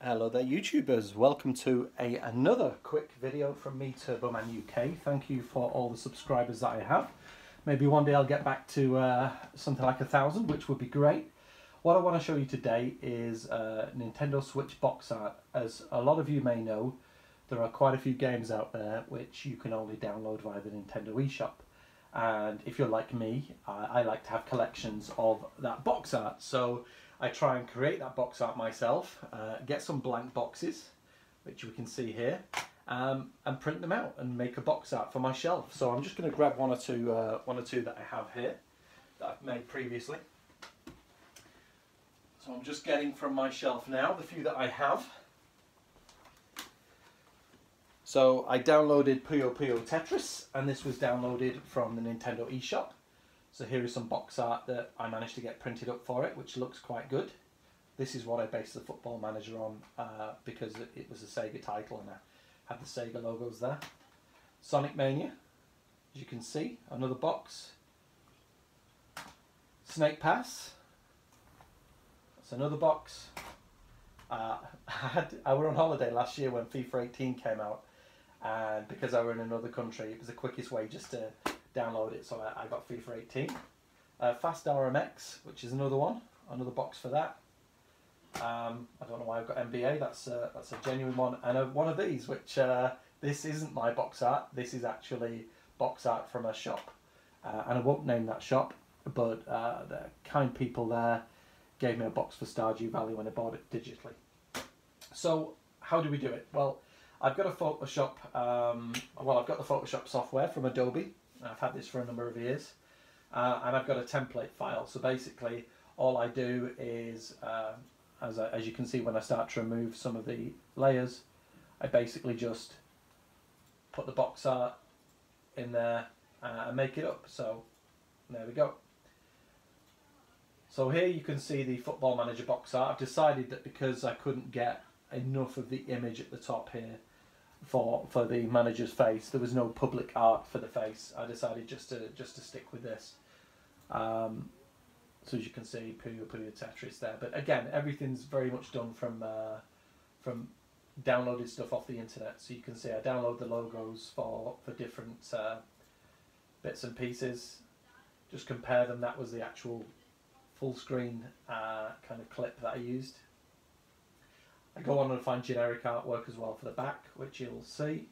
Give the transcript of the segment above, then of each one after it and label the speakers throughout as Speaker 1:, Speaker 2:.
Speaker 1: Hello there YouTubers, welcome to another quick video from me, Turboman UK. Thank you for all the subscribers that I have. Maybe one day I'll get back to something like 1,000, which would be great. What I want to show you today is Nintendo Switch box art. As a lot of you may know, there are quite a few games out there which you can only download via the Nintendo eShop. And if you're like me, I like to have collections of that box art. So I try and create that box art myself, get some blank boxes, which we can see here, and print them out and make a box art for my shelf. So I'm just going to grab one or two that I have here that I've made previously. So I'm just getting from my shelf now the few that I have. So I downloaded Puyo Puyo Tetris, and this was downloaded from the Nintendo eShop. So here is some box art that I managed to get printed up for it, which looks quite good. This is what I based the Football Manager on because it was a Sega title and I had the Sega logos there. Sonic Mania, as you can see, another box. Snake Pass, that's another box. I were on holiday last year when FIFA 18 came out, and because I were in another country, it was the quickest way just to download it, so I got FIFA 18. Fast RMX, which is another one, another box for that. I don't know why I've got NBA, that's a genuine one. And one of these, which this isn't my box art, this is actually box art from a shop. And I won't name that shop, but the kind people there gave me a box for Stardew Valley when I bought it digitally. So how do we do it? Well, I've got a Photoshop, I've got the Photoshop software from Adobe. I've had this for a number of years, and I've got a template file. So basically all I do is, as you can see when I start to remove some of the layers, I basically just put the box art in there and make it up. So there we go. So here you can see the Football Manager box art. I've decided that because I couldn't get enough of the image at the top here for the manager's face, there was no public art for the face, I decided just to stick with this. So as you can see, Puyo Puyo Tetris there, but again, everything's very much done from downloaded stuff off the internet. So you can see I download the logos for different bits and pieces, just compare them. That was the actual full screen kind of clip that I used. I go on and find generic artwork as well for the back, which you'll see.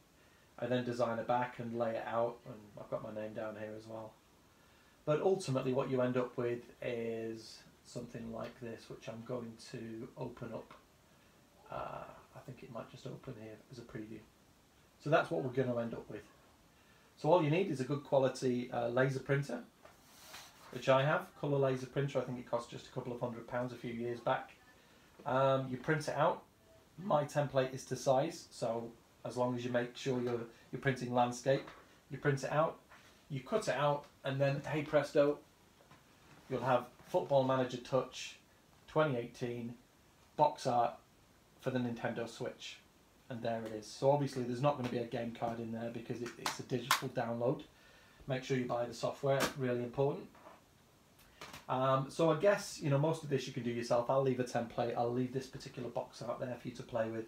Speaker 1: I then design a back and lay it out, and I've got my name down here as well. But ultimately what you end up with is something like this, which I'm going to open up. I think it might just open here as a preview. So that's what we're going to end up with. So all you need is a good quality laser printer, which I have, colour laser printer. I think it cost just a couple of £100 a few years back. You print it out. My template is to size, so as long as you make sure you're printing landscape, you print it out, you cut it out, and then hey presto, you'll have Football Manager Touch 2018 box art for the Nintendo Switch, and there it is. So obviously there's not going to be a game card in there because it's a digital download. Make sure you buy the software, really important. So I guess, you know, most of this you can do yourself. I'll leave a template. I'll leave this particular box art there for you to play with.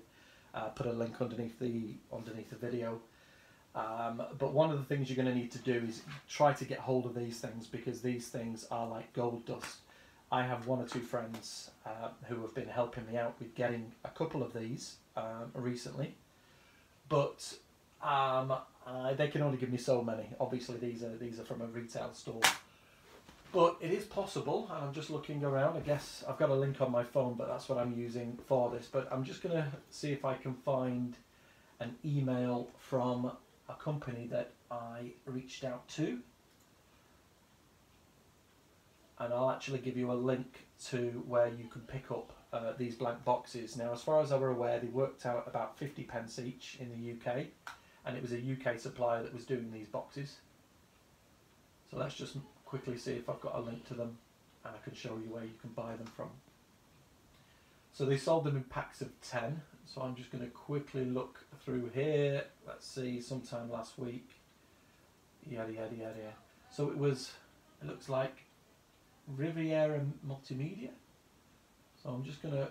Speaker 1: Put a link underneath the video. But one of the things you're going to need to do is try to get hold of these things, because these things are like gold dust. I have one or two friends who have been helping me out with getting a couple of these recently, but they can only give me so many. Obviously these are from a retail store. But it is possible, and I'm just looking around. I guess I've got a link on my phone, but that's what I'm using for this. But I'm just going to see if I can find an email from a company that I reached out to. And I'll actually give you a link to where you can pick up these blank boxes. Now, as far as I were aware, they worked out about 50p each in the UK. And it was a UK supplier that was doing these boxes. So let's just quickly see if I've got a link to them, and I can show you where you can buy them from. So they sold them in packs of 10, so I'm just going to quickly look through here. Let's see, sometime last week, yada yada yada. So it looks like Riviera Multimedia. So I'm just going to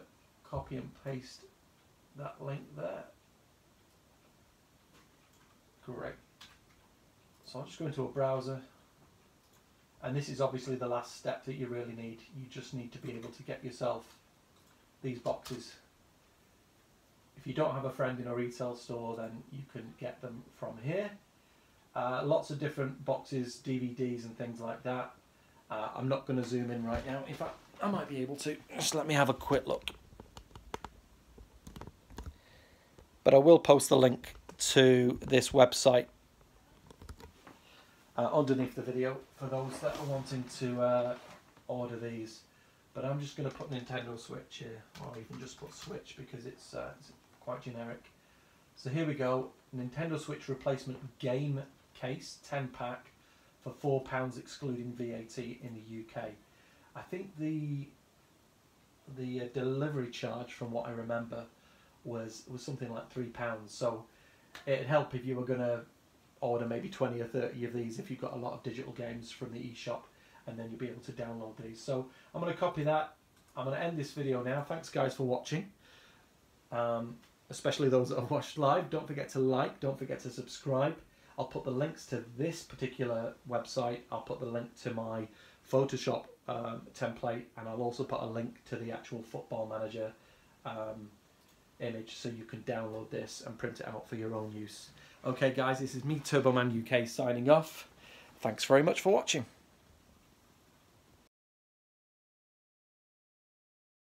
Speaker 1: copy and paste that link there. Great. So I'll just go into a browser, and this is obviously the last step that you really need. You just need to be able to get yourself these boxes. If you don't have a friend in a retail store, then you can get them from here. Lots of different boxes, DVDs and things like that. I'm not going to zoom in right now. In fact, I might be able to. Just let me have a quick look. But I will post the link to this website underneath the video for those that are wanting to order these. But I'm just going to put Nintendo Switch here, or even just put Switch because it's quite generic. So here we go, Nintendo Switch replacement game case, 10 pack for £4 excluding VAT in the UK. I think the delivery charge, from what I remember, was something like £3. So it'd help if you were going to order maybe 20 or 30 of these if you've got a lot of digital games from the eShop, and then you'll be able to download these. So I'm going to copy that. I'm going to end this video now. Thanks guys for watching, especially those that have watched live. Don't forget to like, don't forget to subscribe. I'll put the links to this particular website. I'll put the link to my Photoshop template, and I'll also put a link to the actual Football Manager image, so you can download this and print it out for your own use. Okay guys, this is me, Turboman UK, signing off. Thanks very much for watching.